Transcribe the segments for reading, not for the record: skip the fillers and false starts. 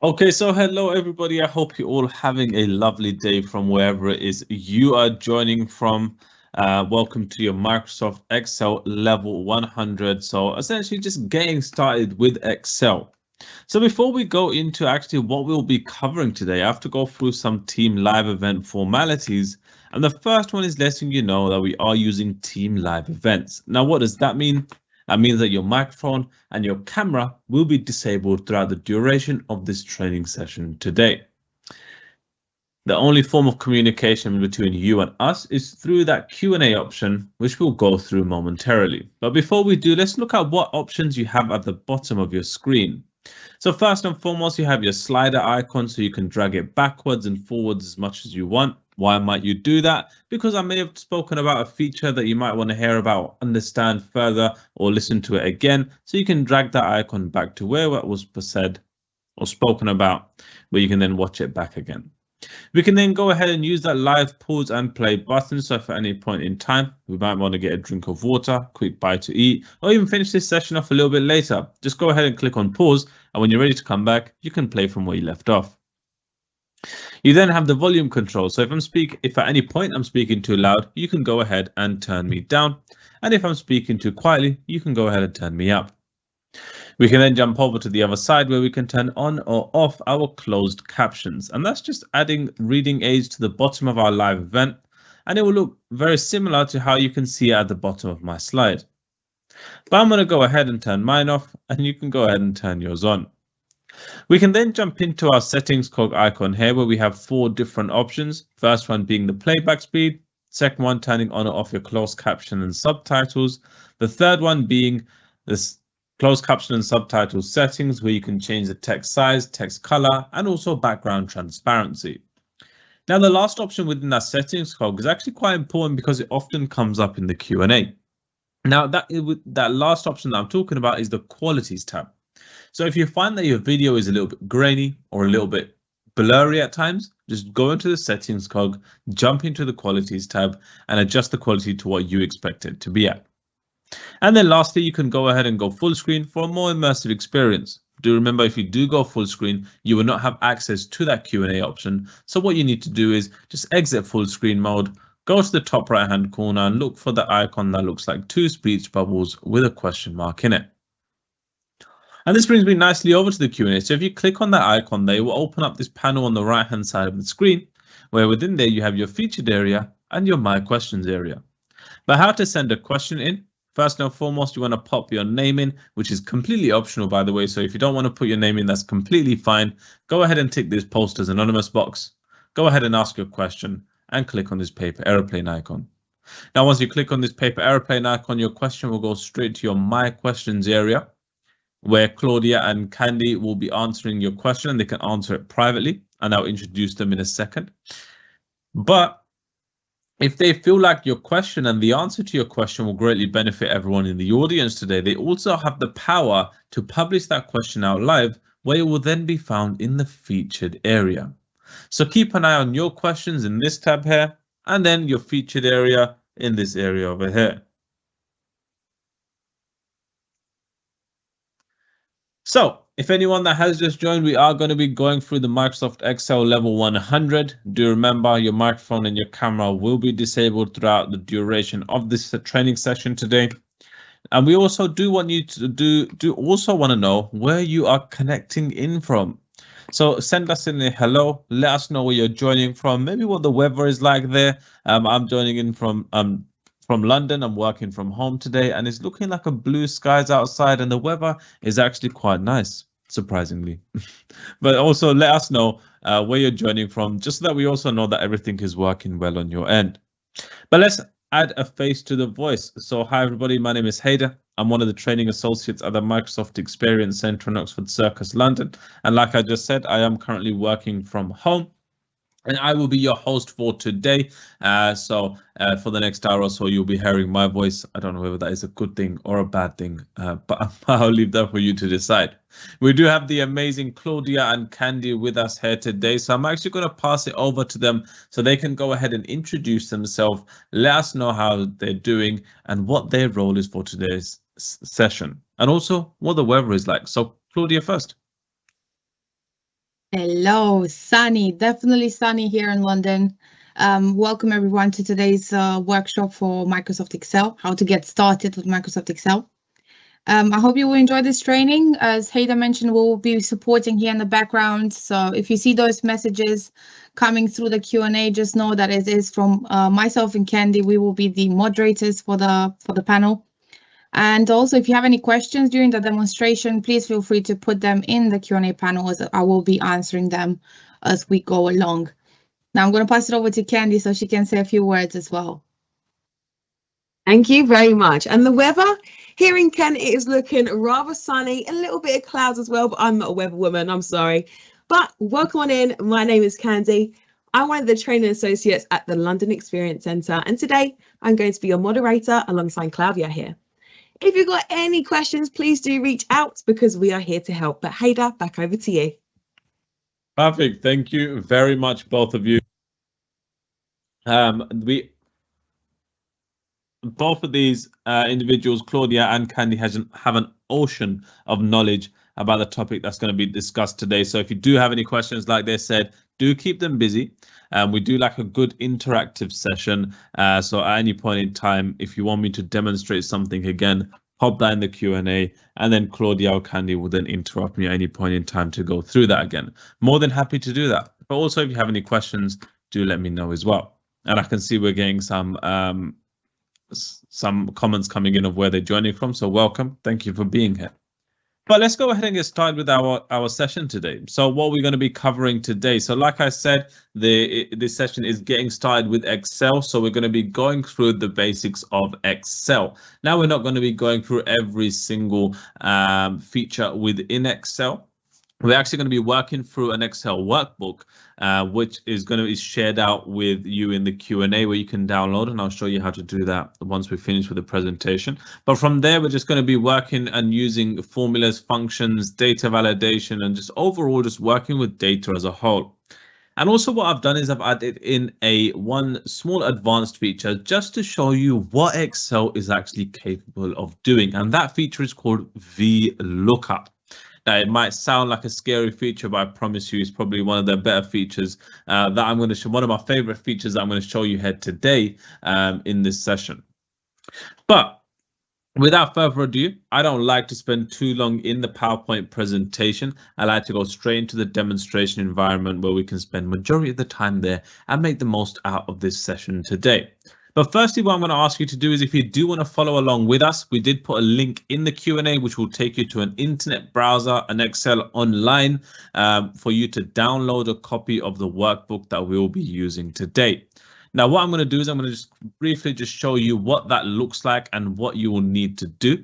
Okay, so hello everybody. I hope you're all having a lovely day from wherever it is you are joining from. Welcome to your Microsoft Excel level 100. So essentially just getting started with Excel. So before we go into actually what we'll be covering today, I have to go through some team live event formalities. And the first one is letting you know that we are using team live events. Now, what does that mean? That means that your microphone and your camera will be disabled throughout the duration of this training session today. The only form of communication between you and us is through that Q&A option, which we'll go through momentarily. But before we do, let's look at what options you have at the bottom of your screen. So first and foremost, you have your slider icon, so you can drag it backwards and forwards as much as you want. Why might you do that? Because I may have spoken about a feature that you might want to hear about, understand further, or listen to it again. So you can drag that icon back to where it was said or spoken about, where you can then watch it back again. We can then go ahead and use that live pause and play button. So if at any point in time, we might want to get a drink of water, quick bite to eat, or even finish this session off a little bit later, just go ahead and click on pause. And when you're ready to come back, you can play from where you left off. You then have the volume control. So if at any point I'm speaking too loud, you can go ahead and turn me down. And if I'm speaking too quietly, you can go ahead and turn me up. We can then jump over to the other side where we can turn on or off our closed captions. And that's just adding reading aids to the bottom of our live event. And it will look very similar to how you can see it at the bottom of my slide. But I'm going to go ahead and turn mine off, and you can go ahead and turn yours on. We can then jump into our settings cog icon here where we have 4 different options. First one being the playback speed. Second one, turning on or off your closed caption and subtitles. The third one being this closed caption and subtitles settings, where you can change the text size, text color, and also background transparency. Now, the last option within that settings cog is actually quite important because it often comes up in the Q&A. Now, that last option that I'm talking about is the qualities tab. So if you find that your video is a little bit grainy or a little bit blurry at times, just go into the settings cog, jump into the qualities tab, and adjust the quality to what you expect it to be at. And then lastly, you can go ahead and go full screen for a more immersive experience. Do remember, if you do go full screen, you will not have access to that Q&A option. So what you need to do is just exit full screen mode, go to the top right hand corner and look for the icon that looks like 2 speech bubbles with a question mark in it. And this brings me nicely over to the Q&A. So if you click on that icon there, it will open up this panel on the right hand side of the screen, where within there you have your featured area and your My Questions area. But how to send a question in? First and foremost, you want to pop your name in, which is completely optional, by the way. So if you don't want to put your name in, that's completely fine. Go ahead and tick this post as anonymous box. Go ahead and ask your question and click on this paper airplane icon. Now, once you click on this paper airplane icon, your question will go straight to your My Questions area, where Claudia and Candy will be answering your question, and they can answer it privately, and I'll introduce them in a second. But if they feel like your question and the answer to your question will greatly benefit everyone in the audience today, they also have the power to publish that question out live, where it will then be found in the featured area. So keep an eye on your questions in this tab here, and then your featured area in this area over here. So if anyone that has just joined, we are going to be going through the Microsoft Excel level 100. Do remember, your microphone and your camera will be disabled throughout the duration of this training session today. And we also do want you to also want to know where you are connecting in from. So send us in a hello, let us know where you're joining from, maybe what the weather is like there. I'm joining in from London. I'm working from home today, and it's looking like a blue skies outside, and the weather is actually quite nice, surprisingly. But also let us know where you're joining from, just so that we also know that everything is working well on your end. But let's add a face to the voice. So hi everybody, my name is Hader. I'm one of the training associates at the Microsoft Experience Centre in Oxford Circus, London. And like I just said, I am currently working from home. And I will be your host for today. So for the next hour or so, you'll be hearing my voice. I don't know whether that is a good thing or a bad thing, but I'll leave that for you to decide. We do have the amazing Claudia and Candy with us here today. So I'm actually going to pass it over to them so they can go ahead and introduce themselves, let us know how they're doing and what their role is for today's session, and also what the weather is like. So Claudia first. Hello, sunny, definitely sunny here in London. Welcome everyone to today's workshop for Microsoft Excel, how to get started with Microsoft Excel. I hope you will enjoy this training. As Haida mentioned, we will be supporting here in the background. So if you see those messages coming through the Q&A, just know that it is from myself and Candy. We will be the moderators for the panel. And also, if you have any questions during the demonstration, please feel free to put them in the Q&A panel, as I will be answering them as we go along. Now I'm going to pass it over to Candy so she can say a few words as well. Thank you very much. And the weather here in Kent, it is looking rather sunny, a little bit of clouds as well, but I'm not a weather woman, I'm sorry. But welcome on in. My name is Candy. I'm one of the training associates at the London Experience Centre, and today I'm going to be your moderator alongside Claudia here. If you've got any questions, please do reach out because we are here to help. But Haida, back over to you. Perfect. Thank you very much, both of you. Both of these individuals, Claudia and Candy, have an ocean of knowledge about the topic that's going to be discussed today. So if you do have any questions, like they said, do keep them busy. We do like a good interactive session. So at any point in time, if you want me to demonstrate something again, pop that in the Q&A, and then Claudia or Candy will then interrupt me at any point in time to go through that again. More than happy to do that. But also, if you have any questions, do let me know as well. And I can see we're getting some comments coming in of where they're joining from. So welcome. Thank you for being here. But let's go ahead and get started with our session today. So what we're going to be covering today. So like I said, this session is getting started with Excel. So we're going to be going through the basics of Excel. Now, we're not going to be going through every single feature within Excel. We're actually going to be working through an Excel workbook, which is going to be shared out with you in the Q&A, where you can download, and I'll show you how to do that once we finish with the presentation. But from there, we're just going to be working and using formulas, functions, data validation, and just overall just working with data as a whole. And also what I've done is I've added in one small advanced feature just to show you what Excel is actually capable of doing. And that feature is called Vlookup. Now, it might sound like a scary feature, but I promise you it's probably one of the better features that I'm going to show, one of my favorite features that I'm going to show you here today in this session. But without further ado, I don't like to spend too long in the PowerPoint presentation. I like to go straight into the demonstration environment where we can spend majority of the time there and make the most out of this session today. But firstly, what I'm going to ask you to do is, if you do want to follow along with us, we did put a link in the Q&A, which will take you to an internet browser, an Excel online, for you to download a copy of the workbook that we will be using today. Now, what I'm going to do is I'm going to just briefly just show you what that looks like and what you will need to do.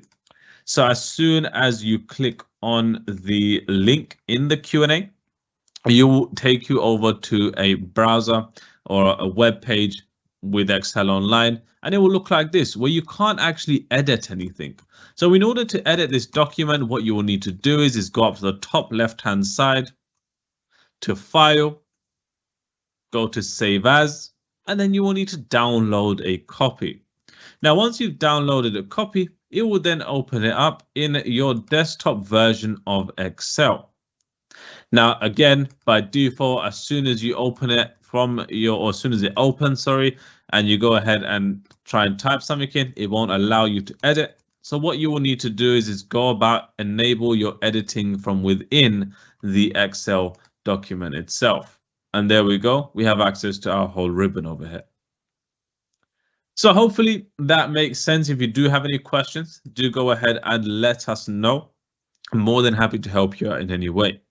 So as soon as you click on the link in the Q&A, it will take you over to a browser or a web page with Excel Online, and it will look like this, where you can't actually edit anything. So in order to edit this document, what you will need to do is go up to the top left-hand side to File, go to Save As, and then you will need to download a copy. Now, once you've downloaded a copy, it will then open it up in your desktop version of Excel. Now, again, by default, as soon as you open it as soon as it opens, and you go ahead and try and type something in, it won't allow you to edit. So what you will need to do is go about enable your editing from within the Excel document itself. And there we go. We have access to our whole ribbon over here. So hopefully that makes sense. If you do have any questions, do go ahead and let us know. I'm more than happy to help you out in any way.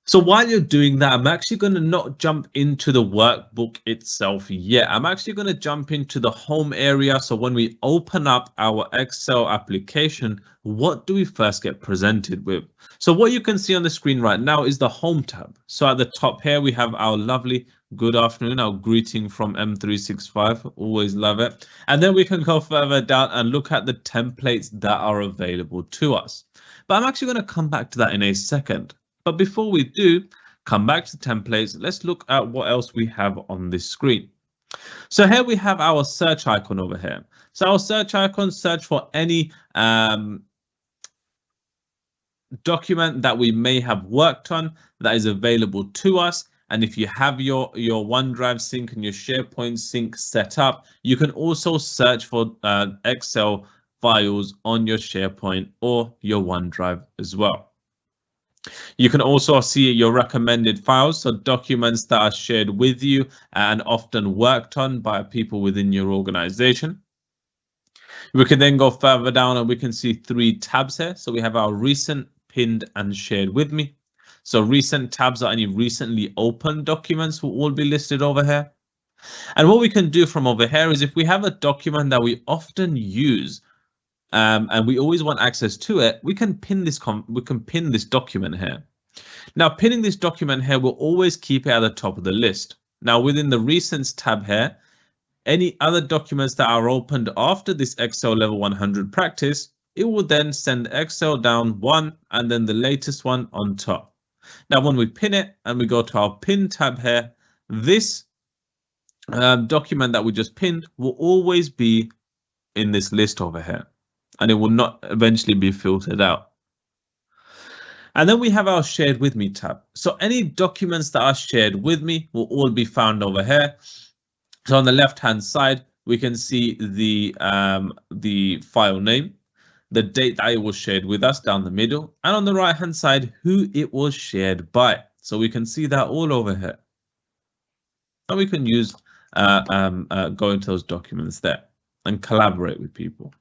So while you're doing that, I'm actually going to not jump into the workbook itself yet. I'm actually going to jump into the home area. So when we open up our Excel application, what do we first get presented with? So what you can see on the screen right now is the home tab. So at the top here, we have our lovely good afternoon, our greeting from M365. Always love it. And then we can go further down and look at the templates that are available to us. But I'm actually going to come back to that in a second. But before we do come back to templates, let's look at what else we have on this screen. So here we have our search icon over here. So our search icon, search for any document that we may have worked on that is available to us. And if you have your OneDrive sync and your SharePoint sync set up, you can also search for Excel files on your SharePoint or your OneDrive as well. You can also see your recommended files, so documents that are shared with you and often worked on by people within your organization. We can then go further down and we can see 3 tabs here. So we have our recent, pinned, and shared with me. So recent tabs are any recently opened documents will all be listed over here. And what we can do from over here is if we have a document that we often use and we always want access to it, we can pin this document here. Now, pinning this document here will always keep it at the top of the list. Now, within the recents tab here, any other documents that are opened after this Excel level 100 practice, it will then send Excel down 1 and then the latest one on top. Now, when we pin it and we go to our pin tab here, this document that we just pinned will always be in this list over here, and it will not eventually be filtered out. And then we have our shared with me tab. So any documents that are shared with me will all be found over here. So on the left hand side, we can see the file name, the date that it was shared with us down the middle, and on the right hand side, who it was shared by. So we can see that all over here. And we can use go into those documents there and collaborate with people.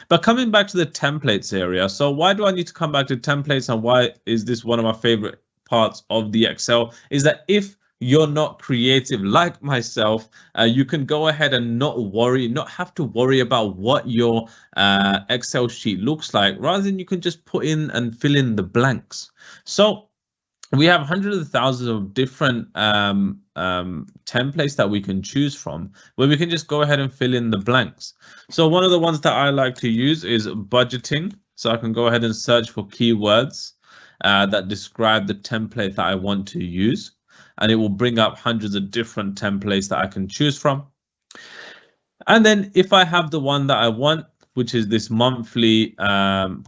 But coming back to the templates area, so why do I need to come back to templates, and why is this one of my favorite parts of the Excel? Is that if you're not creative like myself, you can go ahead and not have to worry about what your Excel sheet looks like. Rather than you can just put in and fill in the blanks. So we have hundreds of thousands of different templates that we can choose from, where we can just go ahead and fill in the blanks. So one of the ones that I like to use is budgeting. So I can go ahead and search for keywords that describe the template that I want to use. And it will bring up hundreds of different templates that I can choose from. And then if I have the one that I want, which is this monthly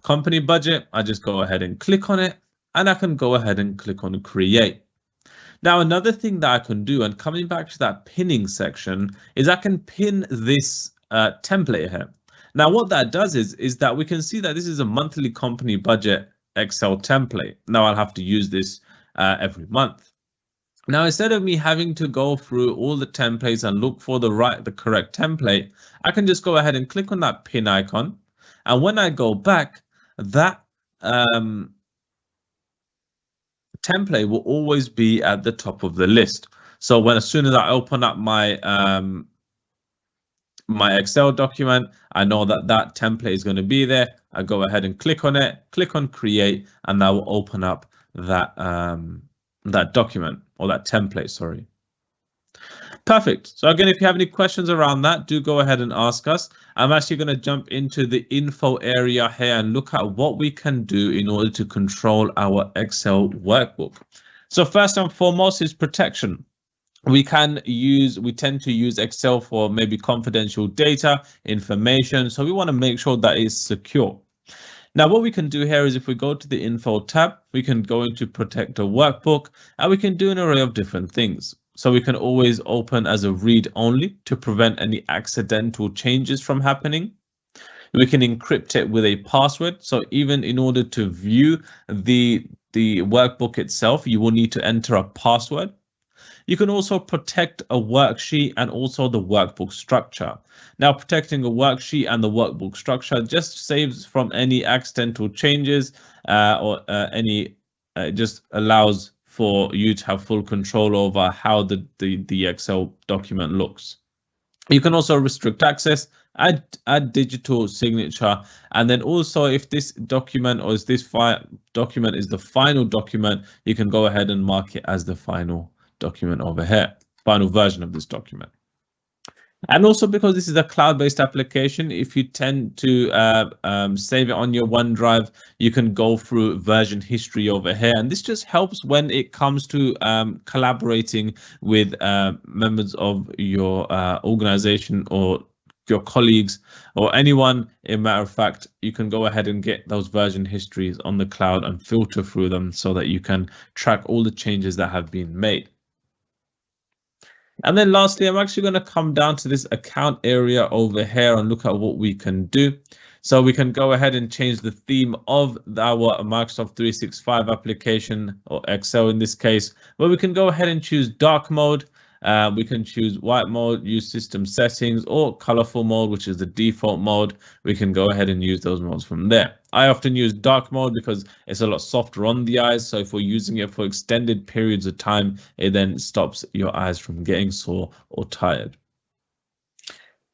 company budget, I just go ahead and click on it, and I can go ahead and click on create. Now, another thing that I can do, and coming back to that pinning section, is I can pin this template here. Now, what that does is that we can see that this is a monthly company budget Excel template. Now I'll have to use this every month. Now, instead of me having to go through all the templates and look for the correct template, I can just go ahead and click on that pin icon. And when I go back, that template will always be at the top of the list. So as soon as I open up my my Excel document, I know that template is going to be there. I go ahead and click on it, click on create, and that will open up that that document, or that template, sorry. Perfect. So again, if you have any questions around that, do go ahead and ask us. I'm actually going to jump into the info area here and look at what we can do in order to control our Excel workbook. So first and foremost is protection. We tend to use Excel for maybe confidential data, information. So we want to make sure that it's secure. Now, what we can do here is if we go to the info tab, we can go into protect a workbook, and we can do an array of different things. So we can always open as a read only to prevent any accidental changes from happening. We can encrypt it with a password. So even in order to view the workbook itself, you will need to enter a password. You can also protect a worksheet and also the workbook structure. Now, protecting a worksheet and the workbook structure just saves from any accidental changes just allows for you to have full control over how the Excel document looks. You can also restrict access, add digital signature, and then also if this document or this document is the final document, you can go ahead and mark it as the final document over here, final version of this document. And also because this is a cloud-based application, if you tend to save it on your OneDrive, you can go through version history over here. And this just helps when it comes to collaborating with members of your organization or your colleagues or anyone, in matter of fact, you can go ahead and get those version histories on the cloud and filter through them so that you can track all the changes that have been made. And then lastly, I'm actually going to come down to this account area over here and look at what we can do. So we can go ahead and change the theme of our Microsoft 365 application, or Excel in this case, where we can go ahead and choose dark mode. We can choose white mode, use system settings, or colorful mode, which is the default mode. We can go ahead and use those modes from there. I often use dark mode because it's a lot softer on the eyes. So if we're using it for extended periods of time, it then stops your eyes from getting sore or tired.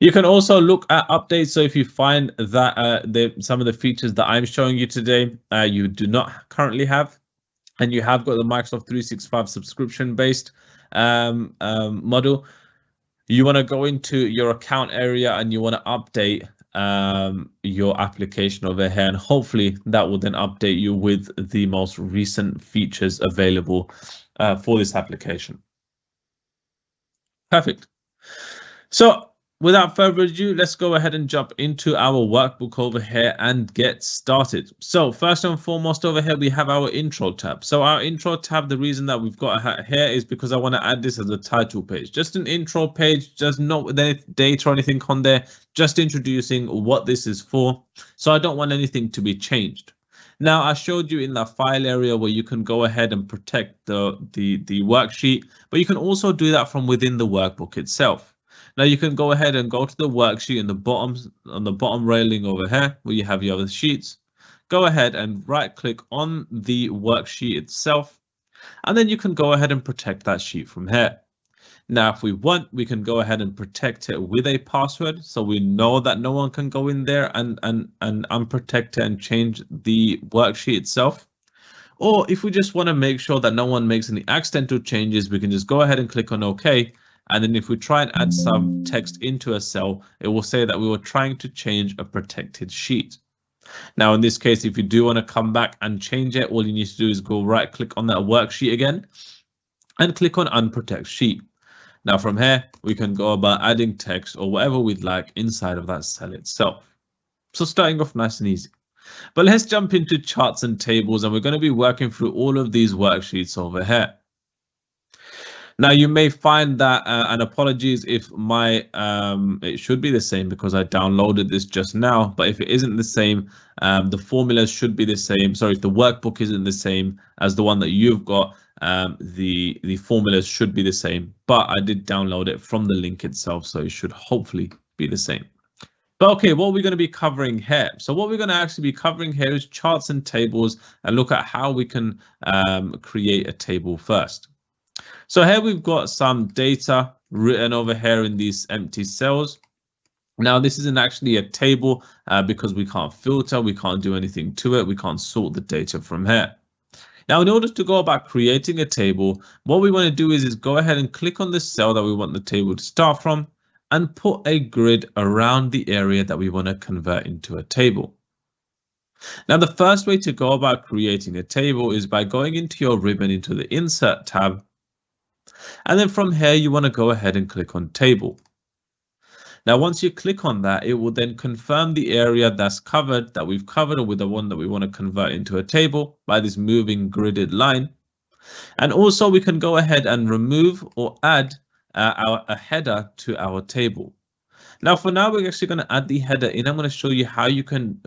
You can also look at updates. So if you find that some of the features that I'm showing you today, you do not currently have, and you have got the Microsoft 365 subscription-based model, you want to go into your account area and you want to update your application over here, and hopefully that will then update you with the most recent features available for this application. Perfect. So without further ado, let's go ahead and jump into our workbook over here and get started. So first and foremost over here, we have our intro tab. So our intro tab, the reason that we've got it here is because I want to add this as a title page, just an intro page, just not with any data or anything on there, just introducing what this is for. So I don't want anything to be changed. Now, I showed you in that file area where you can go ahead and protect the worksheet, but you can also do that from within the workbook itself. Now you can go ahead and go to the worksheet in the bottom railing over here where you have your other sheets. Go ahead and right click on the worksheet itself, and then you can go ahead and protect that sheet from here. Now, if we want, we can go ahead and protect it with a password, so we know that no one can go in there and unprotect it and change the worksheet itself. Or if we just want to make sure that no one makes any accidental changes, we can just go ahead and click on OK. And then if we try and add some text into a cell, it will say that we were trying to change a protected sheet. Now, in this case, if you do want to come back and change it, all you need to do is go right click on that worksheet again and click on Unprotect Sheet. Now from here, we can go about adding text or whatever we'd like inside of that cell itself. So starting off nice and easy. But let's jump into charts and tables, and we're going to be working through all of these worksheets over here. Now you may find that, and apologies if my, it should be the same because I downloaded this just now, but if it isn't the same, the formulas should be the same. Sorry, if the workbook isn't the same as the one that you've got, the formulas should be the same, but I did download it from the link itself, so it should hopefully be the same. But okay, what we're going to be covering here. So what we're going to actually be covering here is charts and tables, and look at how we can create a table first. So here we've got some data written over here in these empty cells. Now this isn't actually a table because we can't filter, we can't do anything to it, we can't sort the data from here. Now, in order to go about creating a table, what we want to do is go ahead and click on the cell that we want the table to start from and put a grid around the area that we want to convert into a table. Now, the first way to go about creating a table is by going into your ribbon into the Insert tab. And then from here, you want to go ahead and click on Table. Now, once you click on that, it will then confirm the area that's covered, that we've covered, or with the one that we want to convert into a table by this moving gridded line. And also we can go ahead and remove or add a header to our table. Now, for now, we're actually going to add the header in. I'm going to show you how you can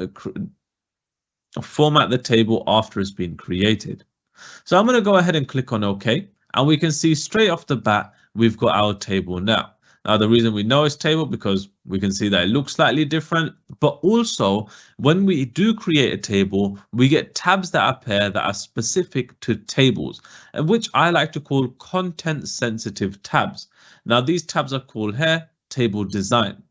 format the table after it's been created. So I'm going to go ahead and click on OK. And we can see straight off the bat, we've got our table now. Now, the reason we know it's table because we can see that it looks slightly different, but also when we do create a table, we get tabs that appear that are specific to tables, and which I like to call content sensitive tabs. Now, these tabs are called here table design,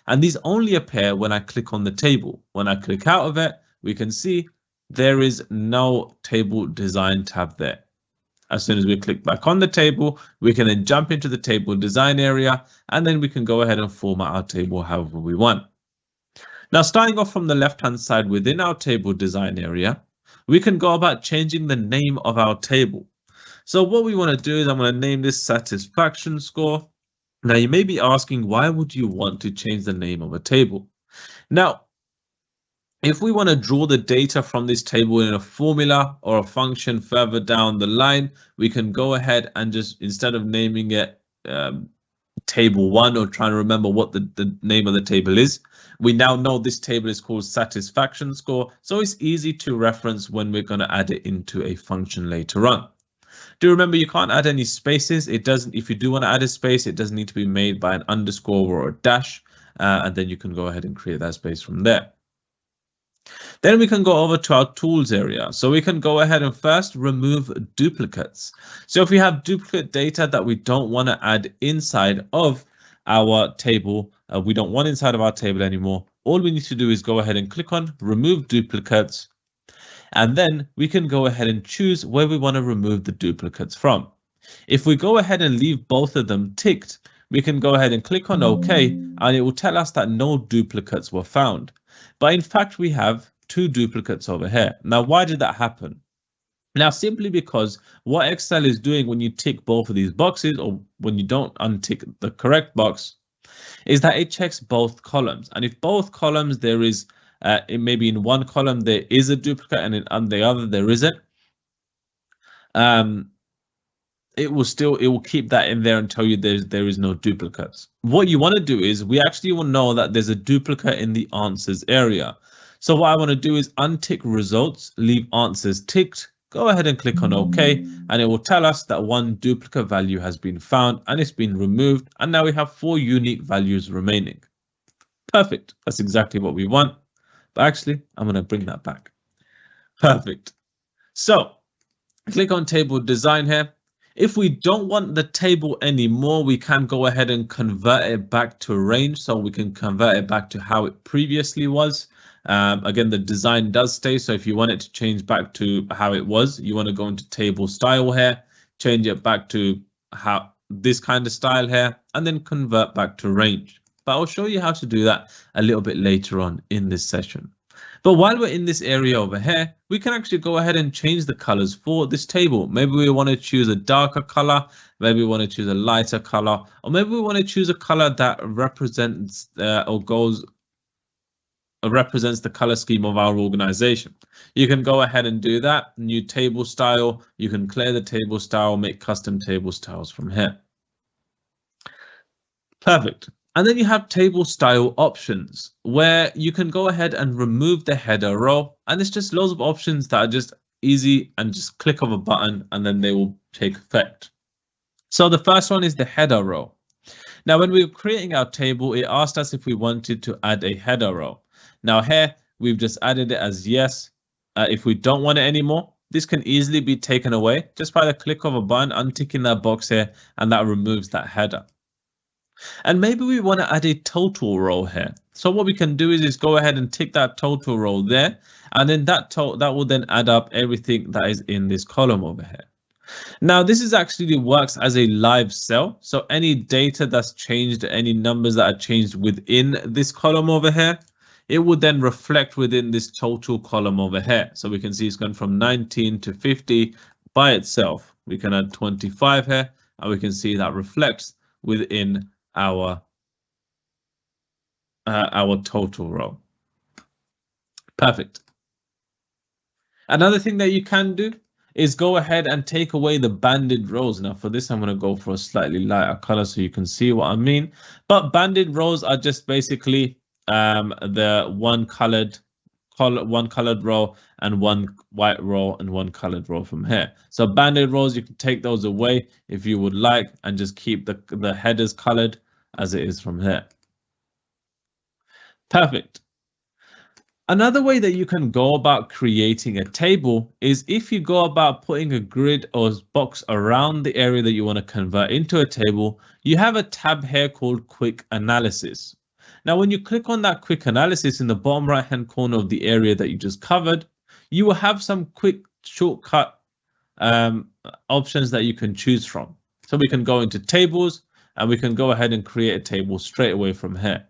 and these only appear when I click on the table. When I click out of it, we can see there is no table design tab there. As soon as we click back on the table, we can then jump into the table design area, and then we can go ahead and format our table however we want. Now, starting off from the left-hand side within our table design area, we can go about changing the name of our table. So what we want to do is I'm going to name this satisfaction score. Now you may be asking, why would you want to change the name of a table? Now, if we want to draw the data from this table in a formula or a function further down the line, we can go ahead and just, instead of naming it table 1 or trying to remember what the name of the table is, we now know this table is called satisfaction score, so it's easy to reference when we're going to add it into a function later on. Do remember, you can't add any spaces. It doesn't, if you do want to add a space, it doesn't need to be made by an underscore or a dash, and then you can go ahead and create that space from there. Then we can go over to our tools area. So we can go ahead and first remove duplicates. So if we have duplicate data that we don't want to add inside of our table, we don't want inside of our table anymore, all we need to do is go ahead and click on remove duplicates. And then we can go ahead and choose where we want to remove the duplicates from. If we go ahead and leave both of them ticked, we can go ahead and click on OK, and it will tell us that no duplicates were found. But in fact, we have 2 duplicates over here. Now, why did that happen? Now, simply because what Excel is doing when you tick both of these boxes, or when you don't untick the correct box, is that it checks both columns. And if both columns there is, it maybe in one column there is a duplicate and in the other there isn't, it will keep that in there and tell you there is no duplicates. What you want to do is, we actually will know that there's a duplicate in the answers area. So what I want to do is untick results, leave answers ticked, go ahead and click on OK, and it will tell us that 1 duplicate value has been found and it's been removed, and now we have 4 unique values remaining. Perfect. That's exactly what we want. But actually, I'm going to bring that back. Perfect. So click on table design here. If we don't want the table anymore, we can go ahead and convert it back to range. So we can convert it back to how it previously was. Again, the design does stay. So if you want it to change back to how it was, you want to go into table style here, change it back to how this kind of style here, and then convert back to range. But I'll show you how to do that a little bit later on in this session. But while we're in this area over here, we can actually go ahead and change the colors for this table. Maybe we want to choose a darker color, maybe we want to choose a lighter color, or maybe we want to choose a color that represents represents the color scheme of our organization. You can go ahead and do that. New table style, you can clear the table style, make custom table styles from here. Perfect. And then you have table style options, where you can go ahead and remove the header row, and it's just loads of options that are just easy, and just click of a button and then they will take effect. So the first one is the header row. Now, when we were creating our table, it asked us if we wanted to add a header row. Now here, we've just added it as yes. If we don't want it anymore, this can easily be taken away just by the click of a button, unticking that box here, and that removes that header. And maybe we want to add a total row here. So what we can do is go ahead and tick that total row there, and then that will then add up everything that is in this column over here. Now, this is actually works as a live cell. So any data that's changed, any numbers that are changed within this column over here, it would then reflect within this total column over here. So we can see it's gone from 19 to 50 by itself. We can add 25 here, and we can see that reflects within our total row. Perfect. Another thing that you can do is go ahead and take away the banded rows. Now for this, I'm going to go for a slightly lighter color so you can see what I mean. But banded rows are just basically the one colored row and one white row and one colored row from here. So banded rows, you can take those away if you would like, and just keep the headers colored as it is from here. Perfect. Another way that you can go about creating a table is if you go about putting a grid or box around the area that you want to convert into a table, you have a tab here called Quick Analysis. Now, when you click on that Quick Analysis in the bottom right hand corner of the area that you just covered, you will have some quick shortcut options that you can choose from. So we can go into tables and we can go ahead and create a table straight away from here.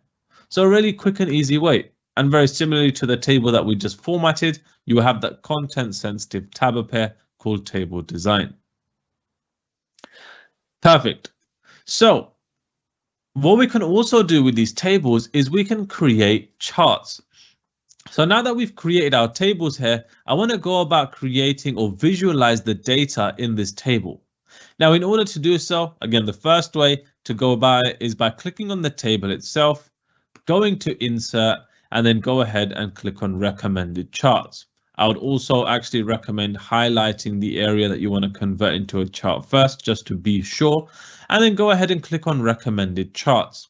So a really quick and easy way. And very similarly to the table that we just formatted, you will have that content sensitive tab up here called Table Design. Perfect. So What we can also do with these tables is we can create charts. So now that we've created our tables here, I want to go about creating or visualize the data in this table. Now, in order to do so, again, the first way to go about it is by clicking on the table itself, going to insert, and then go ahead and click on recommended charts. I would also actually recommend highlighting the area that you want to convert into a chart first, just to be sure, and then go ahead and click on recommended charts.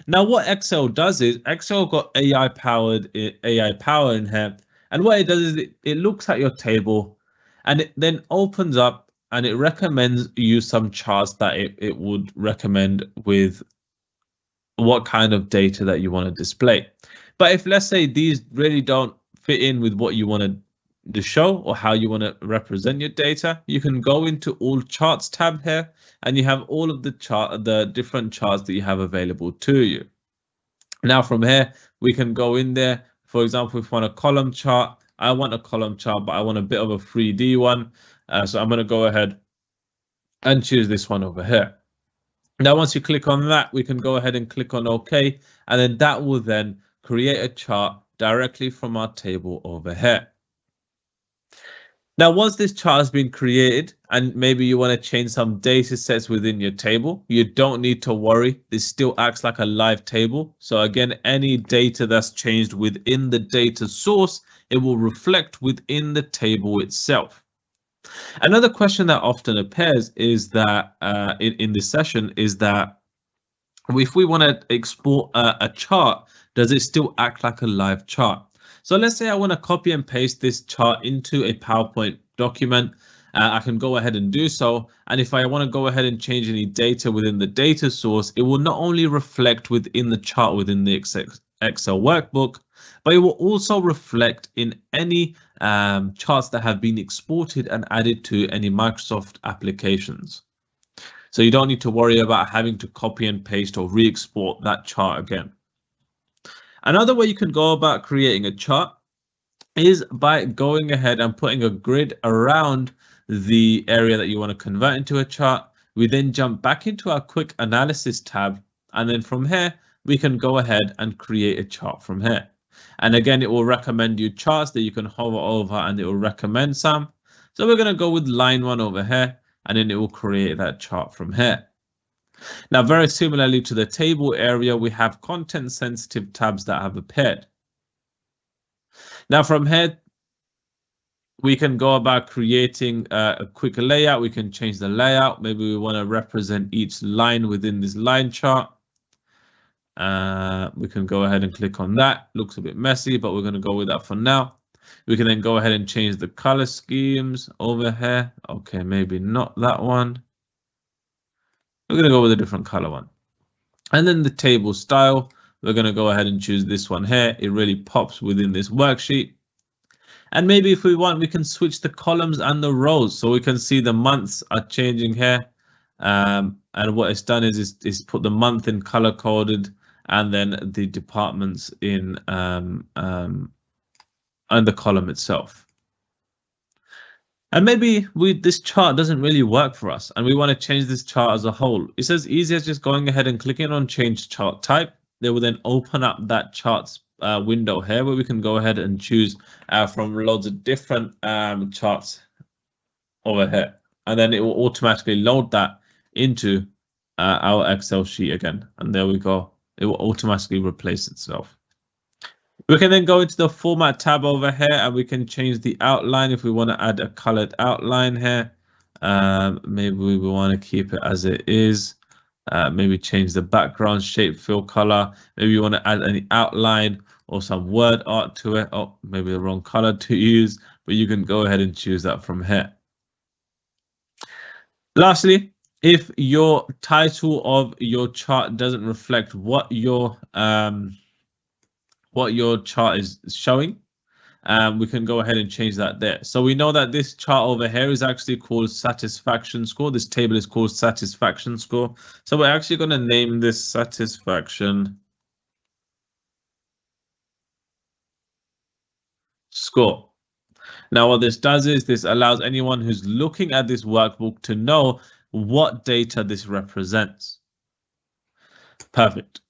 Now, what Excel does is Excel got AI power in here, and what it does is it looks at your table and it then opens up and it recommends you some charts that it would recommend with what kind of data that you want to display. But if, let's say, these really don't fit in with what you want to show or how you want to represent your data, you can go into all charts tab here and you have all of the different charts that you have available to you. Now from here, we can go in there. For example, if we want a column chart, I want a column chart, but I want a bit of a 3D one. So I'm going to go ahead and choose this one over here. Now, once you click on that, we can go ahead and click on OK, and then that will then create a chart directly from our table over here. Now, once this chart has been created and maybe you want to change some data sets within your table, you don't need to worry. This still acts like a live table. So again, any data that's changed within the data source, it will reflect within the table itself. Another question that often appears is that in this session is that if we want to export a chart, does it still act like a live chart? So let's say I want to copy and paste this chart into a PowerPoint document. I can go ahead and do so. And if I want to go ahead and change any data within the data source, it will not only reflect within the chart within the Excel workbook, but it will also reflect in any charts that have been exported and added to any Microsoft applications. So you don't need to worry about having to copy and paste or re-export that chart again. Another way you can go about creating a chart is by going ahead and putting a grid around the area that you want to convert into a chart. We then jump back into our quick analysis tab, and then from here we can go ahead and create a chart from here. And again, it will recommend you charts that you can hover over and it will recommend some. So we're going to go with line 1 over here, and then it will create that chart from here. Now, very similarly to the table area, we have content sensitive tabs that have appeared. Now from here, we can go about creating a quick layout. We can change the layout. Maybe we want to represent each line within this line chart. We can go ahead and click on that. Looks a bit messy, but we're going to go with that for now. We can then go ahead and change the color schemes over here. Okay, maybe not that one. We're going to go with a different color one. And then the table style, we're going to go ahead and choose this one here. It really pops within this worksheet. And maybe if we want, we can switch the columns and the rows so we can see the months are changing here. And what it's done is put the month in color coded and then the departments in and the column itself. And maybe this chart doesn't really work for us and we want to change this chart as a whole. It's as easy as just going ahead and clicking on change chart type. They will then open up that charts window here where we can go ahead and choose from loads of different charts over here. And then it will automatically load that into our Excel sheet again. And there we go. It will automatically replace itself. We can then go into the format tab over here and we can change the outline if we want to add a colored outline here. Maybe we want to keep it as it is. Maybe change the background shape, fill color. Maybe you want to add any outline or some word art to it. Oh, maybe the wrong color to use, but you can go ahead and choose that from here. Lastly, if your title of your chart doesn't reflect what your chart is showing, we can go ahead and change that there. So we know that this chart over here is actually called satisfaction score. This table is called satisfaction score. So we're actually going to name this satisfaction score. Now what this does is this allows anyone who's looking at this workbook to know what data this represents. Perfect.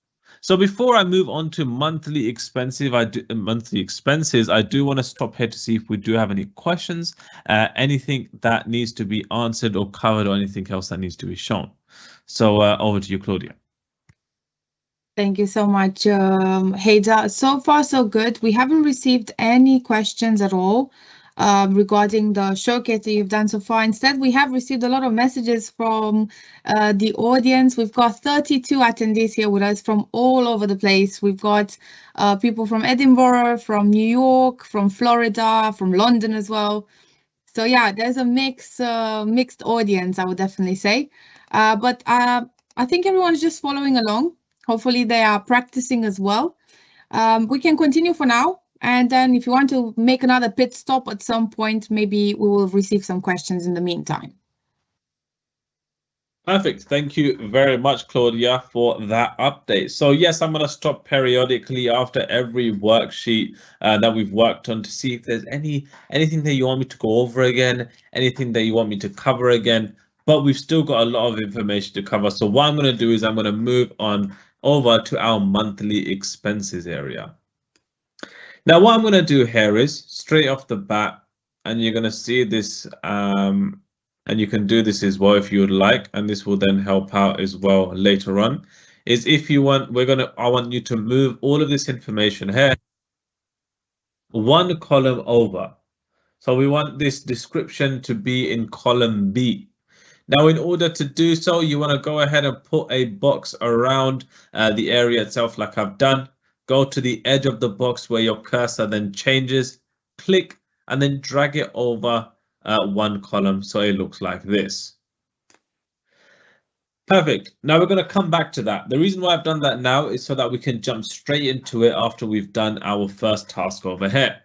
So before I move on to monthly expenses, I do want to stop here to see if we do have any questions, anything that needs to be answered or covered, or anything else that needs to be shown. So over to you, Claudia. Thank you so much, Haida. So far, so good. We haven't received any questions at all regarding the showcase that you've done so far. Instead, we have received a lot of messages from the audience. We've got 32 attendees here with us from all over the place. We've got people from Edinburgh, from New York, from Florida, from London as well. So yeah, there's a mixed audience, I would definitely say. But I think everyone's just following along. Hopefully they are practicing as well. We can continue for now. And then if you want to make another pit stop at some point, maybe we will receive some questions in the meantime. Perfect. Thank you very much, Claudia, for that update. So yes, I'm going to stop periodically after every worksheet that we've worked on to see if there's anything that you want me to go over again, anything that you want me to cover again. But we've still got a lot of information to cover. So what I'm going to do is I'm going to move on over to our monthly expenses area. Now, what I'm going to do here is straight off the bat, and you're going to see this, and you can do this as well if you would like, and this will then help out as well later on, is if you want, I want you to move all of this information here one column over. So we want this description to be in column B. Now, in order to do so, you want to go ahead and put a box around the area itself like I've done. Go to the edge of the box where your cursor then changes, click, and then drag it over one column so it looks like this. Perfect. Now we're going to come back to that. The reason why I've done that now is so that we can jump straight into it after we've done our first task over here.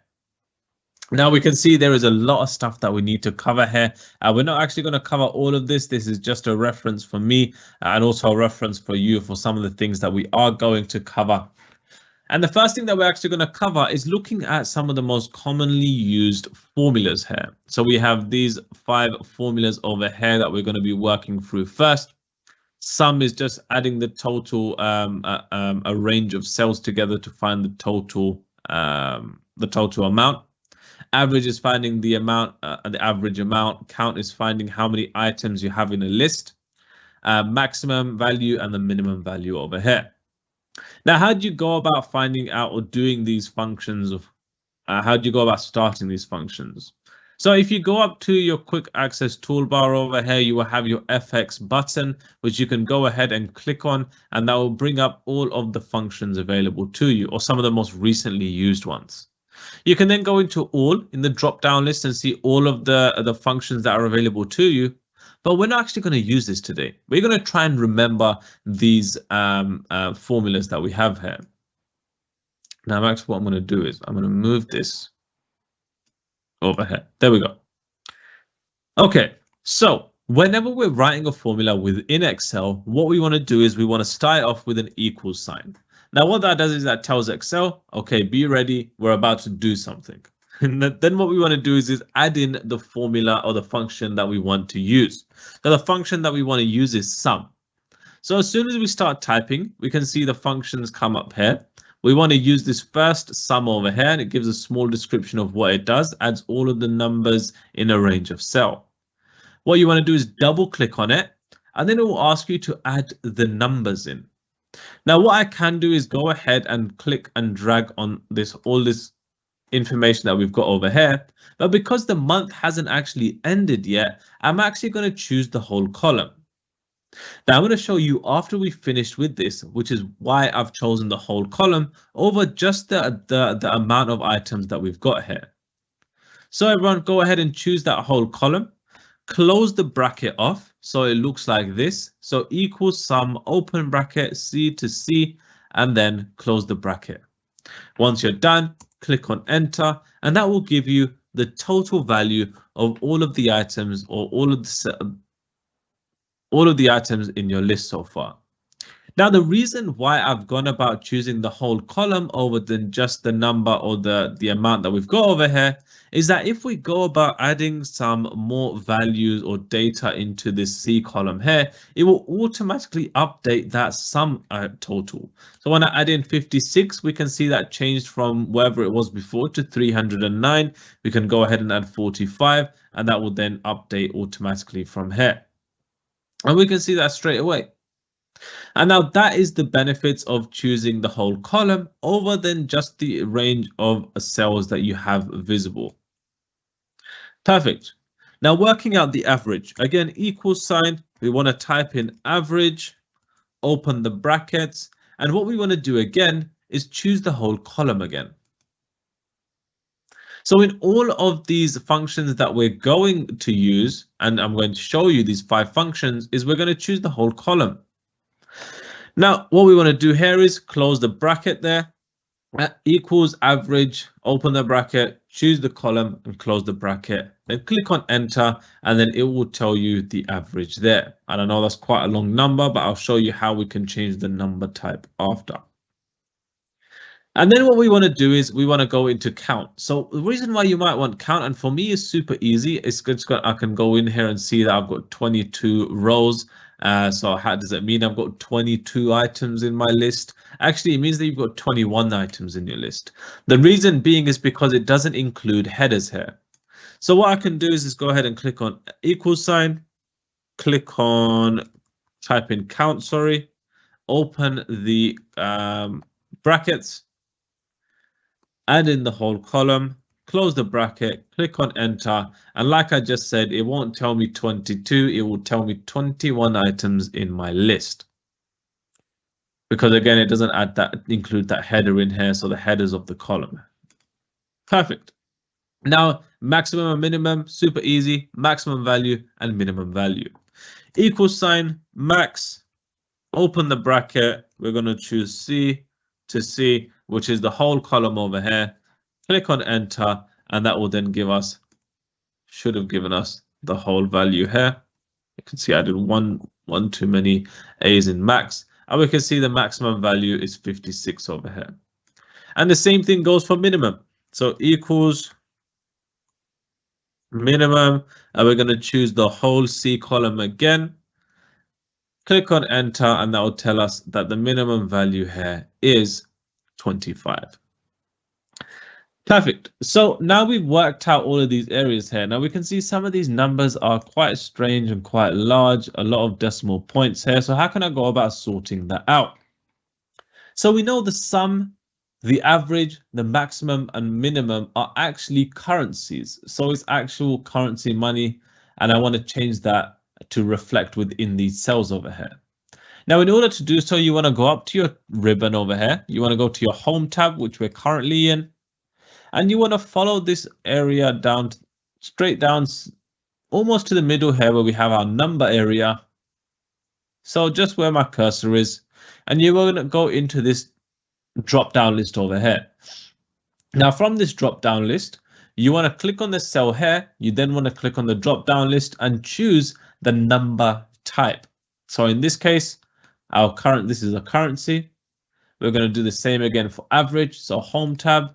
Now we can see there is a lot of stuff that we need to cover here. We're not actually going to cover all of this. This is just a reference for me and also a reference for you for some of the things that we are going to cover. And the first thing that we're actually going to cover is looking at some of the most commonly used formulas here. So we have these 5 formulas over here that we're going to be working through first. Sum is just adding the total, a range of cells together to find the total amount. Average is finding the amount, the average amount. Count is finding how many items you have in a list. Maximum value and the minimum value over here. Now, how do you go about finding out or doing these functions? How do you go about starting these functions? So if you go up to your quick access toolbar over here, you will have your FX button, which you can go ahead and click on, and that will bring up all of the functions available to you, or some of the most recently used ones. You can then go into all in the drop down list and see all of the functions that are available to you. But we're not actually going to use this today. We're going to try and remember these formulas that we have here. Now, actually, what I'm going to do is I'm going to move this over here. There we go. Okay, so whenever we're writing a formula within Excel, what we want to do is we want to start off with an equal sign. Now, what that does is that tells Excel, okay, be ready, we're about to do something. And then what we want to do is add in the formula or the function that we want to use. So the function that we want to use is sum. So as soon as we start typing, we can see the functions come up here. We want to use this first sum over here, and it gives a small description of what it does, adds all of the numbers in a range of cell. What you want to do is double click on it, and then it will ask you to add the numbers in. Now, what I can do is go ahead and click and drag on all this information that we've got over here, but because the month hasn't actually ended yet, I'm actually going to choose the whole column. Now I'm going to show you after we finished with this, which is why I've chosen the whole column over just the amount of items that we've got here. So everyone, go ahead and choose that whole column, close the bracket off so it looks like this. So equals sum, open bracket, C to C, and then close the bracket. Once you're done, click on enter, and that will give you the total value of all of the items or all of the items in your list so far. Now, the reason why I've gone about choosing the whole column over than just the number or the amount that we've got over here is that if we go about adding some more values or data into this C column here, it will automatically update that sum total. So when I add in 56, we can see that changed from wherever it was before to 309. We can go ahead and add 45, and that will then update automatically from here. And we can see that straight away. And now that is the benefits of choosing the whole column over than just the range of cells that you have visible. Perfect. Now working out the average, again, equals sign, we want to type in average, open the brackets, and what we want to do again is choose the whole column again. So in all of these functions that we're going to use, and I'm going to show you these 5 functions, is we're going to choose the whole column. Now, what we want to do here is close the bracket there, equals average, open the bracket, choose the column and close the bracket, then click on enter, and then it will tell you the average there. And I know that's quite a long number, but I'll show you how we can change the number type after. And then what we want to do is we want to go into count. So the reason why you might want count, and for me is super easy. It's good. I can go in here and see that I've got 22 rows. So how does it mean I've got 22 items in my list? Actually, it means that you've got 21 items in your list. The reason being is because it doesn't include headers here. So what I can do is go ahead and click on equal sign, click on type in count, sorry, open the brackets, add in the whole column, close the bracket, click on enter, and like I just said, it won't tell me 22, it will tell me 21 items in my list. Because again, it doesn't include that header in here, so the headers of the column. Perfect. Now, maximum and minimum, super easy, maximum value and minimum value. Equal sign, max, open the bracket, we're going to choose C to C, which is the whole column over here. Click on enter, and that will then give us, should have given us the whole value here. You can see I did one too many A's in max, and we can see the maximum value is 56 over here. And the same thing goes for minimum. So equals minimum, and we're going to choose the whole C column again. Click on enter, and that will tell us that the minimum value here is 25. Perfect. So now we've worked out all of these areas here. Now we can see some of these numbers are quite strange and quite large, a lot of decimal points here. So how can I go about sorting that out? So we know the sum, the average, the maximum and minimum are actually currencies. So it's actual currency money, and I want to change that to reflect within these cells over here. Now, in order to do so, you want to go up to your ribbon over here. You want to go to your home tab, which we're currently in. And you want to follow this area down, straight down, almost to the middle here where we have our number area. So just where my cursor is. And you're going to go into this drop down list over here. Now, from this drop down list, you want to click on the cell here. You then want to click on the drop down list and choose the number type. So in this case, this is a currency. We're going to do the same again for average. So home tab,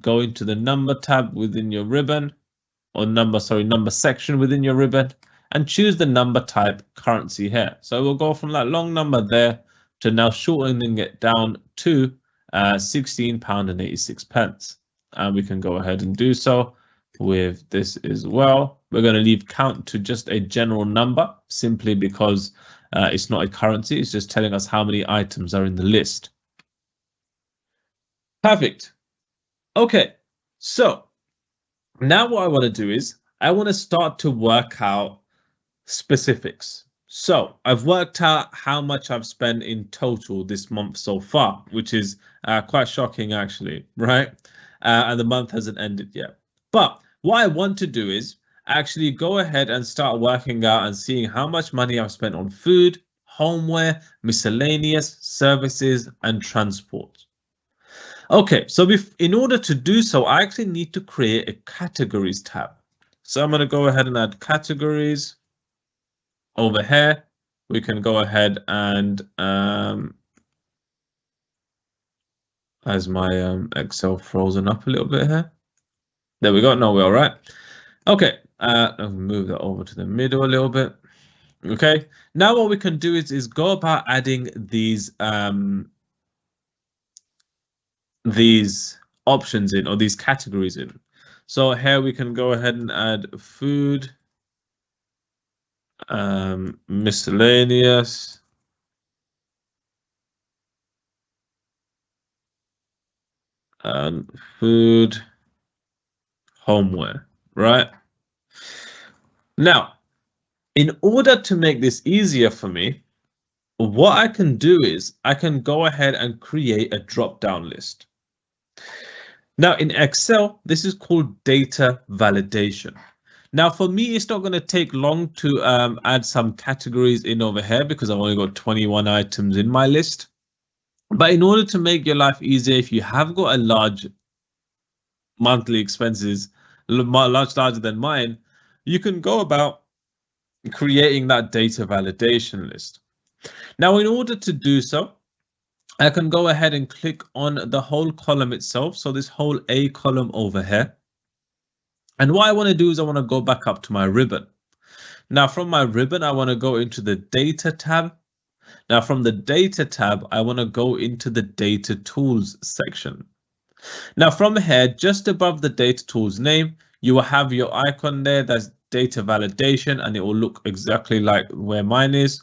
go into the number tab within your ribbon, or number section within your ribbon, and choose the number type currency here. So we'll go from that long number there to now shortening it down to £16.86. And we can go ahead and do so with this as well. We're going to leave count to just a general number, simply because it's not a currency. It's just telling us how many items are in the list. Perfect. Okay, so now what I want to do is I want to start to work out specifics. So I've worked out how much I've spent in total this month so far, which is quite shocking actually, right? And the month hasn't ended yet. But what I want to do is actually go ahead and start working out and seeing how much money I've spent on food, homeware, miscellaneous, services, and transport. Okay, so in order to do so, I actually need to create a categories tab. So I'm going to go ahead and add categories over here. we can go ahead and as my Excel frozen up a little bit here. There we go. No, we're all right. Okay, I'll move that over to the middle a little bit. Okay, now what we can do is go about adding these options in, or these categories in. So here we can go ahead and add food, miscellaneous, and food, homeware, right? Now, in order to make this easier for me, what I can do is I can go ahead and create a drop-down list. Now in Excel, this is called data validation. Now for me, it's not going to take long to add some categories in over here because I've only got 21 items in my list. But in order to make your life easier, if you have got a large monthly expenses, larger than mine, you can go about creating that data validation list. Now, in order to do so, I can go ahead and click on the whole column itself. So this whole A column over here. And what I want to do is I want to go back up to my ribbon. Now from my ribbon, I want to go into the data tab. Now from the data tab, I want to go into the data tools section. Now from here, just above the data tools name, you will have your icon there. That's data validation, and it will look exactly like where mine is.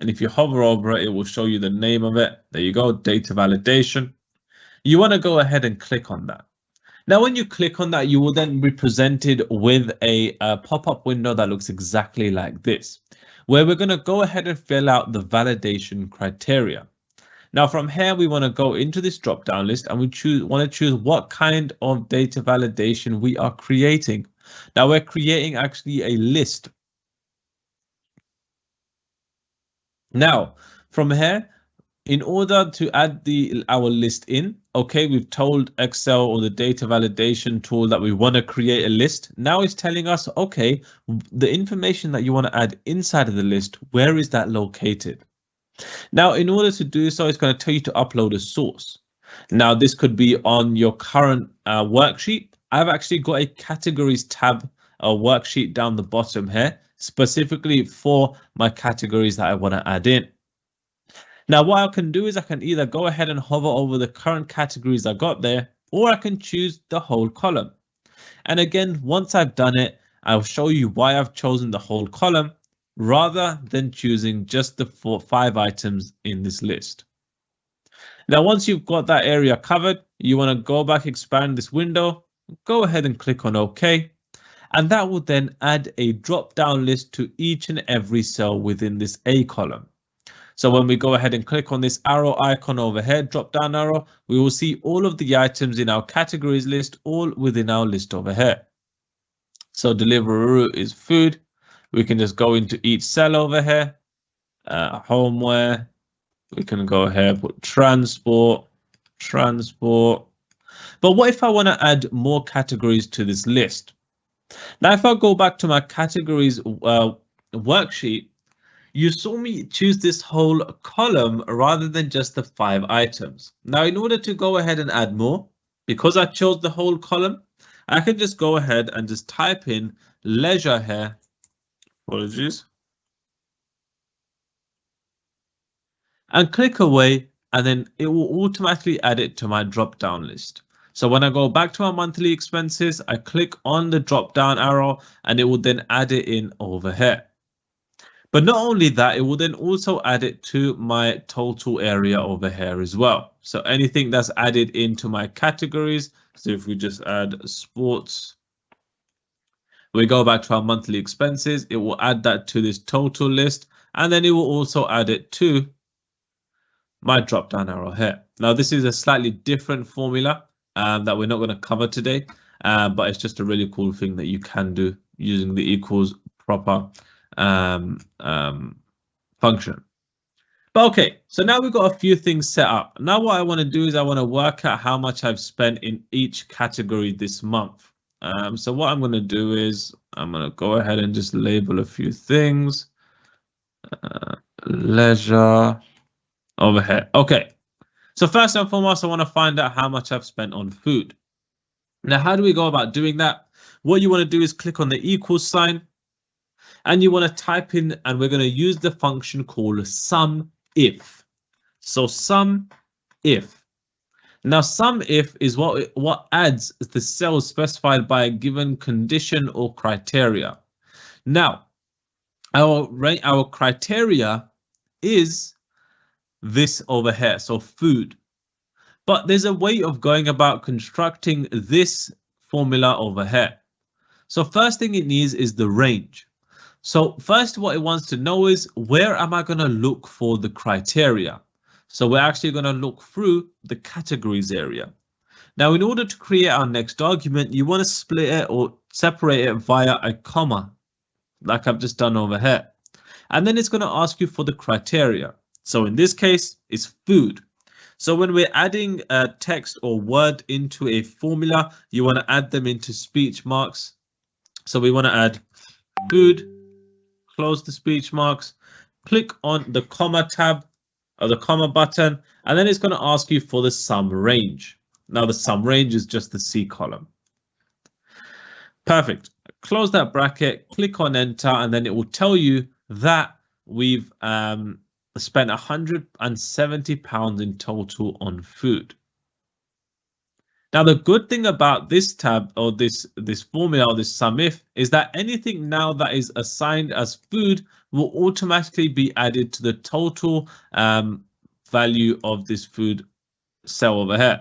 And if you hover over it, it will show you the name of it. There you go, data validation. You want to go ahead and click on that. Now, when you click on that, you will then be presented with a pop-up window that looks exactly like this, where we're going to go ahead and fill out the validation criteria. Now, from here, we want to go into this drop-down list and we want to choose what kind of data validation we are creating. Now, we're creating actually a list. Now, from here, in order to add our list in, okay, we've told Excel or the data validation tool that we want to create a list. Now it's telling us, okay, the information that you want to add inside of the list, where is that located? Now, in order to do so, it's going to tell you to upload a source. Now, this could be on your current worksheet. I've actually got a categories tab, a worksheet down the bottom here, specifically for my categories that I want to add in. Now, what I can do is I can either go ahead and hover over the current categories I got there, or I can choose the whole column. And again, once I've done it, I'll show you why I've chosen the whole column rather than choosing just the 5 items in this list. Now, once you've got that area covered, you want to go back, expand this window, go ahead and click on OK. And that will then add a drop-down list to each and every cell within this A column. So when we go ahead and click on this arrow icon over here, drop-down arrow, we will see all of the items in our categories list, all within our list over here. So Deliveroo is food. We can just go into each cell over here. Homeware. We can go ahead, put transport. But what if I want to add more categories to this list? Now, if I go back to my categories worksheet, you saw me choose this whole column rather than just the 5 items. Now, in order to go ahead and add more, because I chose the whole column, I can just go ahead and just type in leisure here. Apologies. And click away, and then it will automatically add it to my drop-down list. So when I go back to my monthly expenses, I click on the drop-down arrow and it will then add it in over here. But not only that, it will then also add it to my total area over here as well. So anything that's added into my categories. So if we just add sports, we go back to our monthly expenses, it will add that to this total list. And then it will also add it to my drop-down arrow here. Now, this is a slightly different formula that we're not going to cover today, but it's just a really cool thing that you can do using the equals proper function. But okay, so now we've got a few things set up. Now what I want to do is I want to work out how much I've spent in each category this month. So what I'm going to do is I'm going to go ahead and just label a few things. leisure over here. Okay, so first and foremost, I want to find out how much I've spent on food. Now, how do we go about doing that? What you want to do is click on the equals sign, and you want to type in, and we're going to use the function called sum if. So sum if. Now, sum if is what adds the cells specified by a given condition or criteria. Now, our criteria is this over here, so food. But there's a way of going about constructing this formula over here. So first thing it needs is the range. So first what it wants to know is, where am I going to look for the criteria? So we're actually going to look through the categories area. Now, in order to create our next argument, you want to split it or separate it via a comma, like I've just done over here. And then it's going to ask you for the criteria. So in this case, it's food. So when we're adding a text or word into a formula, you want to add them into speech marks. So we want to add food, close the speech marks, click on the comma tab or the comma button, and then it's going to ask you for the sum range. Now the sum range is just the C column. Perfect. Close that bracket, click on enter, and then it will tell you that we've spent £170 in total on food. Now, the good thing about this tab or this formula or this sum if is that anything now that is assigned as food will automatically be added to the total value of this food cell over here.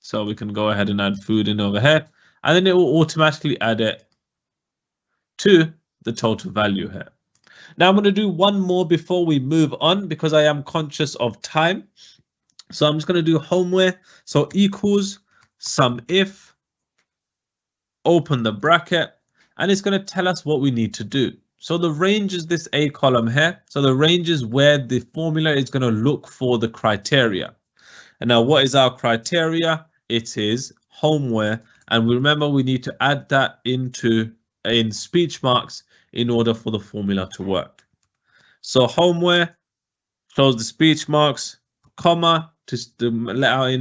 So we can go ahead and add food in over here, and then it will automatically add it to the total value here. Now I'm going to do one more before we move on because I am conscious of time. So I'm just going to do homeware. So equals sum if, open the bracket, and it's going to tell us what we need to do. So the range is this A column here. So the range is where the formula is going to look for the criteria. And now what is our criteria? It is homeware. And we remember we need to add that in speech marks in order for the formula to work. So homeware, close the speech marks, comma, to let our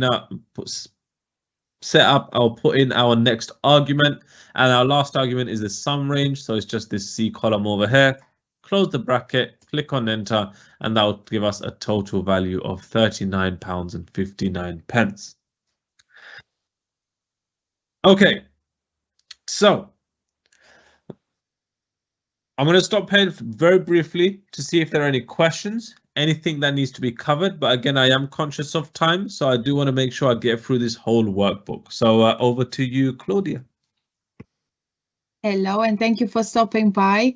set up, I'll put in our next argument, and our last argument is the sum range. So it's just this C column over here. Close the bracket, click on enter, and that will give us a total value of £39.59. Okay, so I'm going to stop here very briefly to see if there are any questions, anything that needs to be covered. But again, I am conscious of time, so I do want to make sure I get through this whole workbook. So over to you, Claudia. Hello, and thank you for stopping by.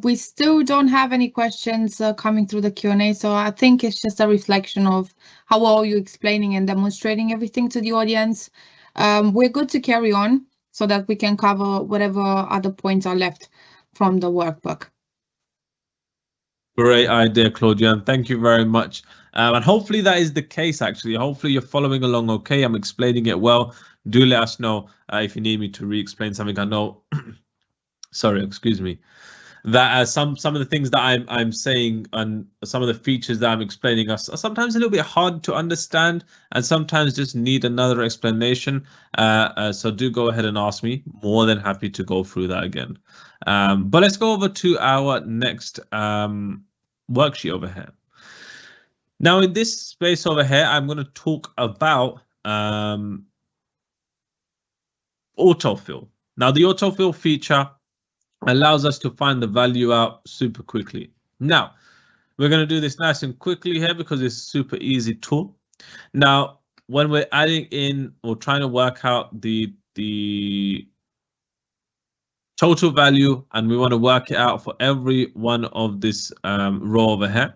We still don't have any questions coming through the Q&A, so I think it's just a reflection of how well you're explaining and demonstrating everything to the audience. We're good to carry on so that we can cover whatever other points are left from the workbook. Great idea, Claudia, and thank you very much. And hopefully that is the case, actually. Hopefully you're following along okay. I'm explaining it well. Do let us know if you need me to re-explain something. I know, sorry, excuse me, that some of the things that I'm saying and some of the features that I'm explaining are sometimes a little bit hard to understand and sometimes just need another explanation. So do go ahead and ask me. More than happy to go through that again. But let's go over to our next worksheet over here. Now in this space over here, I'm going to talk about autofill. Now the autofill feature allows us to find the value out super quickly. Now we're going to do this nice and quickly here because it's a super easy tool. Now when we're adding in or trying to work out the total value and we want to work it out for every one of this row over here,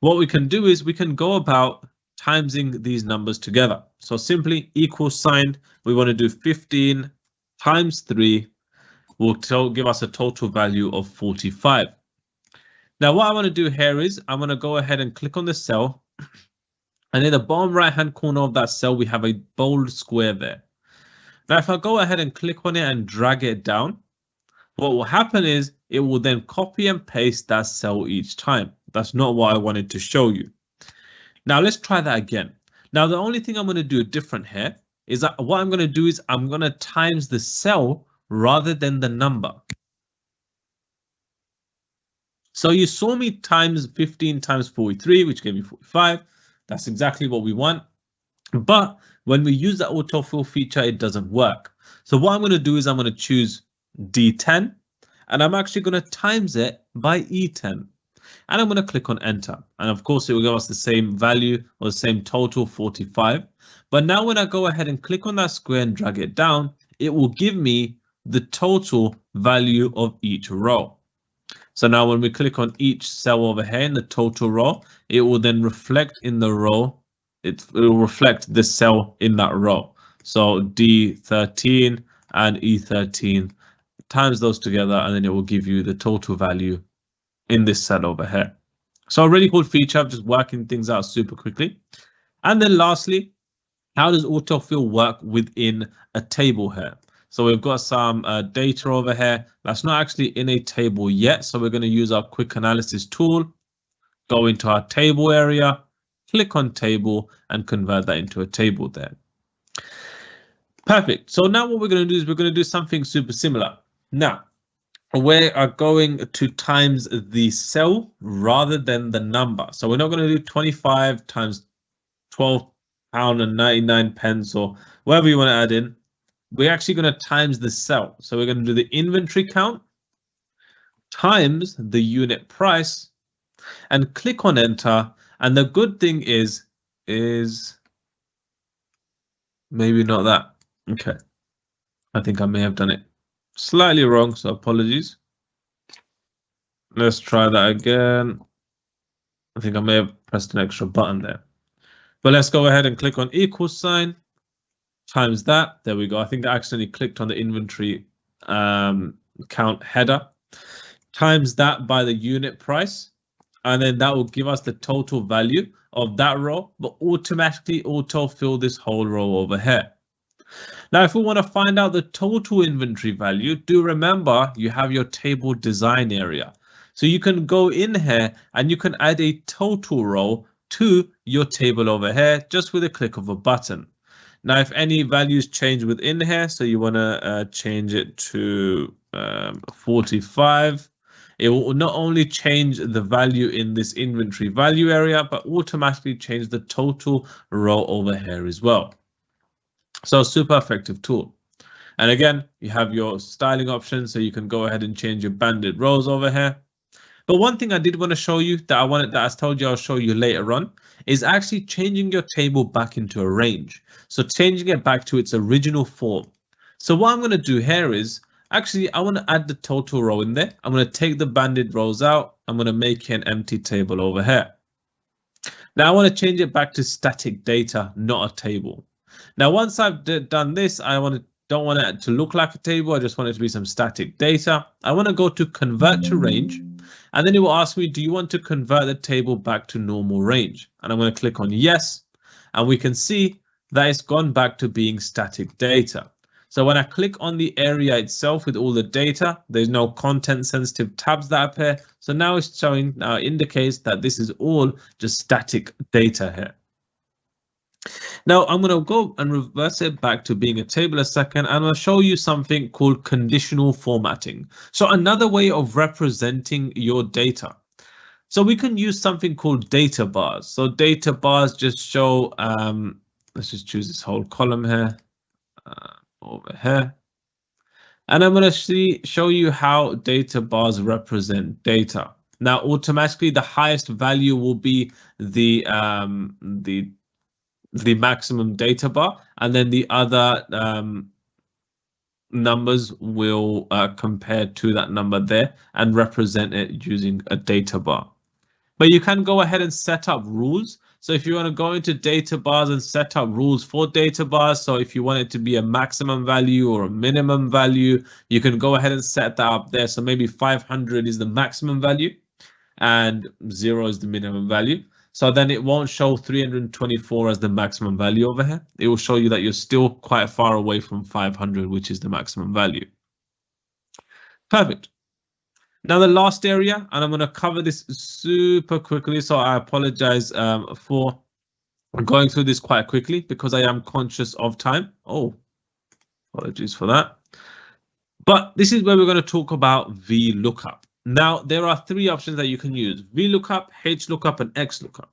what we can do is we can go about timesing these numbers together. So simply equal sign, we want to do 15 times 3 will give us a total value of 45. Now what I want to do here is I'm going to go ahead and click on the cell, and in the bottom right hand corner of that cell we have a bold square there. Now if I go ahead and click on it and drag it down, what will happen is it will then copy and paste that cell each time. That's not what I wanted to show you. Now let's try that again. Now the only thing I'm going to do different here is that what I'm going to do is I'm going to times the cell rather than the number. So you saw me times 15 times 43, which gave me 45. That's exactly what we want. But when we use the autofill feature, it doesn't work. So what I'm going to do is I'm going to choose D10 and I'm actually going to times it by E10. And I'm going to click on enter. And of course, it will give us the same value or the same total 45. But now when I go ahead and click on that square and drag it down, it will give me the total value of each row. So now when we click on each cell over here in the total row, it will then reflect in the row. It will reflect the cell in that row. So D13 and E13 times those together, and then it will give you the total value in this cell over here. So a really cool feature of just working things out super quickly. And then lastly, how does autofill work within a table here? So we've got some data over here that's not actually in a table yet. So we're going to use our quick analysis tool, go into our table area, click on table and convert that into a table there. Perfect. So now what we're going to do is we're going to do something super similar. Now, we are going to times the cell rather than the number. So we're not going to do 25 times £12.99 or whatever you want to add in. We're actually going to times the cell. So we're going to do the inventory count times the unit price and click on enter. And the good thing is maybe not that. Okay. I think I may have done it slightly wrong, so apologies. Let's try that again. I think I may have pressed an extra button there. But let's go ahead and click on equal sign times that. There we go. I think I accidentally clicked on the inventory count header. Times that by the unit price. And then that will give us the total value of that row, but automatically autofill this whole row over here. Now, if we want to find out the total inventory value, do remember you have your table design area. So you can go in here and you can add a total row to your table over here just with a click of a button. Now, if any values change within here, so you want to change it to 45, it will not only change the value in this inventory value area, but automatically change the total row over here as well. So super effective tool. And again, you have your styling options, so you can go ahead and change your banded rows over here. But one thing I did want to show you that I told you I'll show you later on is actually changing your table back into a range. So changing it back to its original form. So what I'm going to do here is actually I want to add the total row in there. I'm going to take the banded rows out. I'm going to make an empty table over here. Now I want to change it back to static data, not a table. Now, once I've done this, don't want it to look like a table. I just want it to be some static data. I want to go to convert to range, and then it will ask me, do you want to convert the table back to normal range? And I'm going to click on yes, and we can see that it's gone back to being static data. So when I click on the area itself with all the data, there's no content sensitive tabs that appear. So now it's showing, now indicates that this is all just static data here. Now I'm going to go and reverse it back to being a table a second, and I'll show you something called conditional formatting. So another way of representing your data. So we can use something called data bars. So data bars just show, let's just choose this whole column here, over here. And I'm going to show you how data bars represent data. Now automatically the highest value will be the maximum data bar, and then the other numbers will compare to that number there and represent it using a data bar. But you can go ahead and set up rules. So if you want to go into data bars and set up rules for data bars, so if you want it to be a maximum value or a minimum value, you can go ahead and set that up there. So maybe 500 is the maximum value and 0 is the minimum value. So then it won't show 324 as the maximum value over here. It will show you that you're still quite far away from 500, which is the maximum value. Perfect. Now the last area, and I'm going to cover this super quickly, so I apologize for going through this quite quickly because I am conscious of time. Oh, apologies for that. But this is where we're going to talk about VLOOKUP. Now, there are three options that you can use: VLOOKUP, HLOOKUP, and XLOOKUP.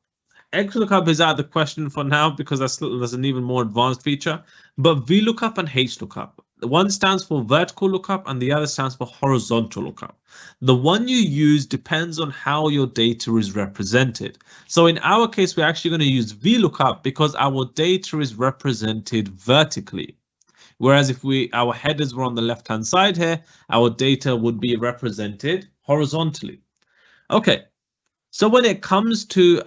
XLOOKUP is out of the question for now because that's an even more advanced feature. But VLOOKUP and HLOOKUP, one stands for vertical lookup and the other stands for horizontal lookup. The one you use depends on how your data is represented. So in our case, we're actually going to use VLOOKUP because our data is represented vertically. Whereas if our headers were on the left-hand side here, our data would be represented horizontally. Okay, so when it comes to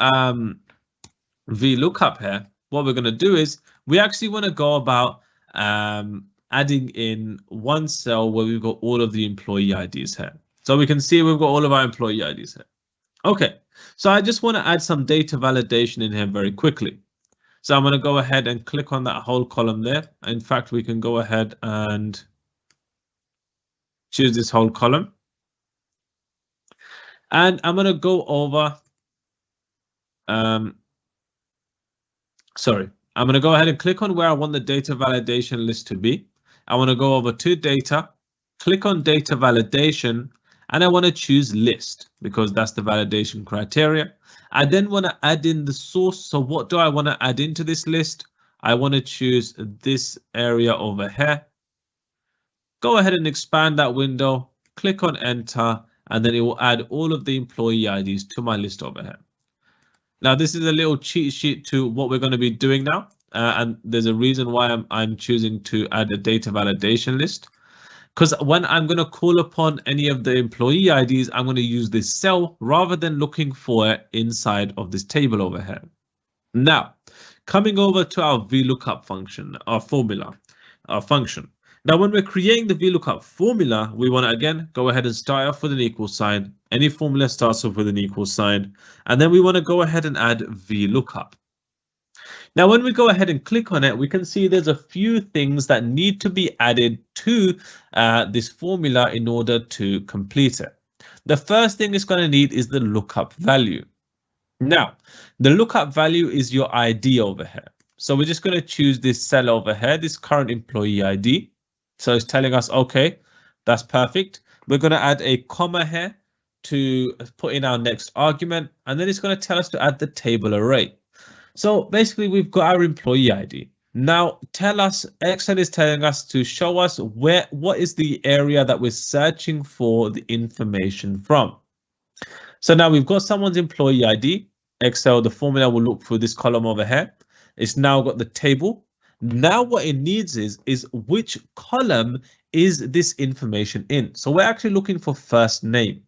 VLOOKUP here, what we're going to do is we actually want to go about adding in one cell where we've got all of the employee IDs here. So we can see we've got all of our employee IDs here. Okay, so I just want to add some data validation in here very quickly. So I'm going to go ahead and click on that whole column there. In fact, we can go ahead and choose this whole column. And I'm going to go over, I'm going to go ahead and click on where I want the data validation list to be. I want to go over to data, click on data validation, and I want to choose list because that's the validation criteria. I then want to add in the source. So what do I want to add into this list? I want to choose this area over here. Go ahead and expand that window, click on enter, and then it will add all of the employee IDs to my list over here. Now, this is a little cheat sheet to what we're going to be doing now. And there's a reason why I'm choosing to add a data validation list. Because when I'm going to call upon any of the employee IDs, I'm going to use this cell rather than looking for it inside of this table over here. Now, coming over to our VLOOKUP function, our formula, our function. Now, when we're creating the VLOOKUP formula, we want to, again, go ahead and start off with an equal sign. Any formula starts off with an equal sign. And then we want to go ahead and add VLOOKUP. Now, when we go ahead and click on it, we can see there's a few things that need to be added to this formula in order to complete it. The first thing it's going to need is the lookup value. Now, the lookup value is your ID over here. So we're just going to choose this cell over here, this current employee ID. So it's telling us, OK, that's perfect. We're going to add a comma here to put in our next argument. And then it's going to tell us to add the table array. So basically, we've got our employee ID. Now, Excel is telling us to show us what is the area that we're searching for the information from. So now we've got someone's employee ID. Excel, the formula will look for this column over here. It's now got the table. Now what it needs is which column is this information in. So we're actually looking for first name.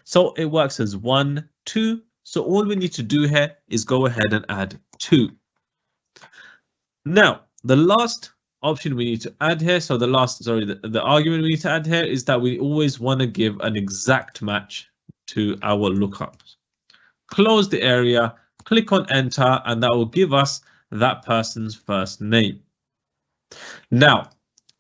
So it works as 1, 2. So all we need to do here is go ahead and add 2. Now, the last option we need to add here, so the argument we need to add here is that we always want to give an exact match to our lookups. Close the area, click on enter, and that will give us that person's first name. Now,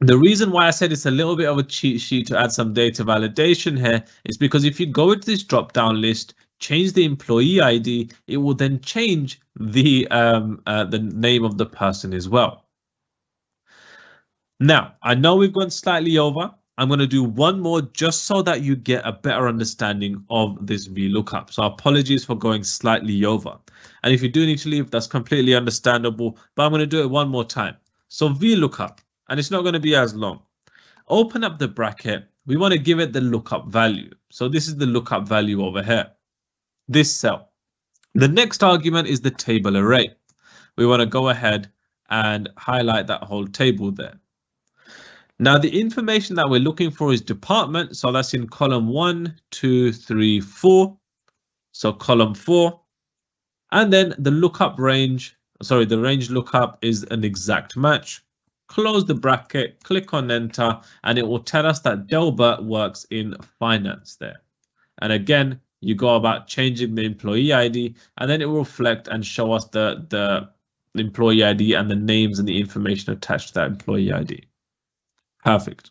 the reason why I said it's a little bit of a cheat sheet to add some data validation here is because if you go into this drop-down list, change the employee ID, it will then change the name of the person as well. Now, I know we've gone slightly over. I'm going to do one more just so that you get a better understanding of this VLOOKUP. So apologies for going slightly over. And if you do need to leave, that's completely understandable, but I'm going to do it one more time. So VLOOKUP, and it's not going to be as long. Open up the bracket. We want to give it the lookup value. So this is the lookup value over here. This cell. The next argument is the table array. We want to go ahead and highlight that whole table there. Now the information that we're looking for is department. So that's in column 1, 2, 3, 4. So column 4. And then the lookup range, the range lookup is an exact match. Close the bracket, click on enter, and it will tell us that Delbert works in finance there. And again, you go about changing the employee ID, and then it will reflect and show us the employee ID and the names and the information attached to that employee ID. Perfect.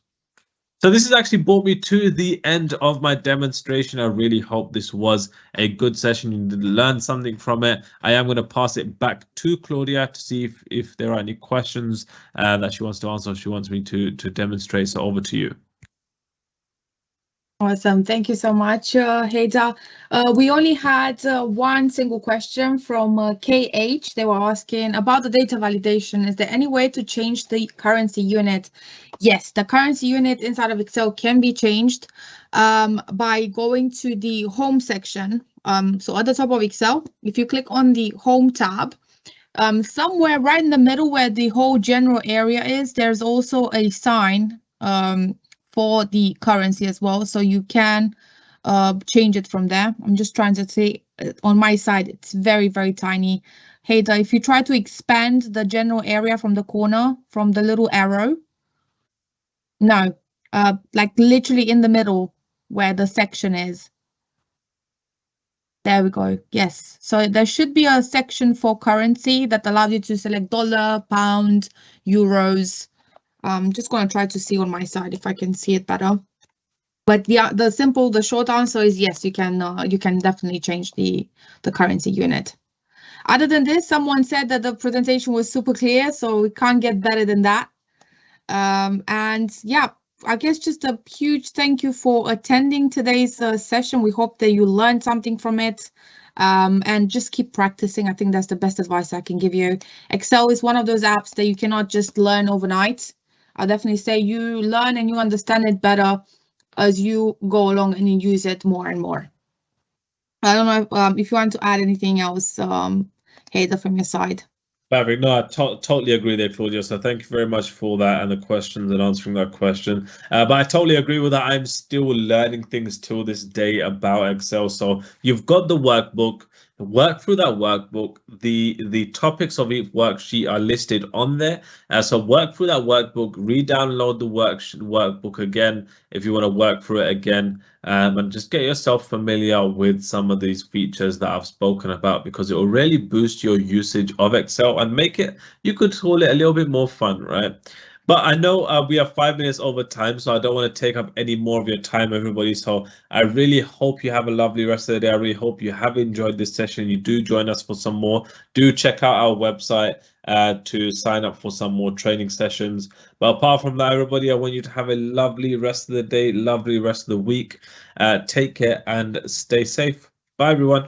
So this has actually brought me to the end of my demonstration. I really hope this was a good session. You did learn something from it. I am going to pass it back to Claudia to see if there are any questions that she wants to answer. She wants me to demonstrate. So over to you. Awesome. Thank you so much, Haida. We only had one single question from KH. They were asking about the data validation. Is there any way to change the currency unit? Yes, the currency unit inside of Excel can be changed by going to the home section. So at the top of Excel, if you click on the home tab, somewhere right in the middle where the whole general area is, there's also a sign for the currency as well, so you can change it from there. I'm just trying to say on my side, it's very, very tiny. Haida, if you try to expand the general area from the corner, from the little arrow, no, like literally in the middle where the section is. There we go. Yes. So there should be a section for currency that allows you to select dollar, pound, euros. I'm just going to try to see on my side if I can see it better. But the short answer is yes, you can definitely change the currency unit. Other than this, someone said that the presentation was super clear, so we can't get better than that. And yeah, I guess just a huge thank you for attending today's session. We hope that you learned something from it. And just keep practicing. I think that's the best advice I can give you. Excel is one of those apps that you cannot just learn overnight. I'll definitely say you learn and you understand it better as you go along and you use it more and more. I don't know if you want to add anything else, Haida, from your side. Perfect. No, I totally agree there, Claudia. So thank you very much for that and the questions and answering that question. But I totally agree with that. I'm still learning things till this day about Excel. So you've got the workbook. Work through that workbook. The topics of each worksheet are listed on there. So work through that workbook, re-download the workbook again if you want to work through it again, and just get yourself familiar with some of these features that I've spoken about, because it will really boost your usage of Excel and make it, you could call it a little bit more fun, right? But I know we are 5 minutes over time, so I don't want to take up any more of your time, everybody. So I really hope you have a lovely rest of the day. I really hope you have enjoyed this session. You do join us for some more. Do check out our website to sign up for some more training sessions. But apart from that, everybody, I want you to have a lovely rest of the day, lovely rest of the week. Take care and stay safe. Bye, everyone.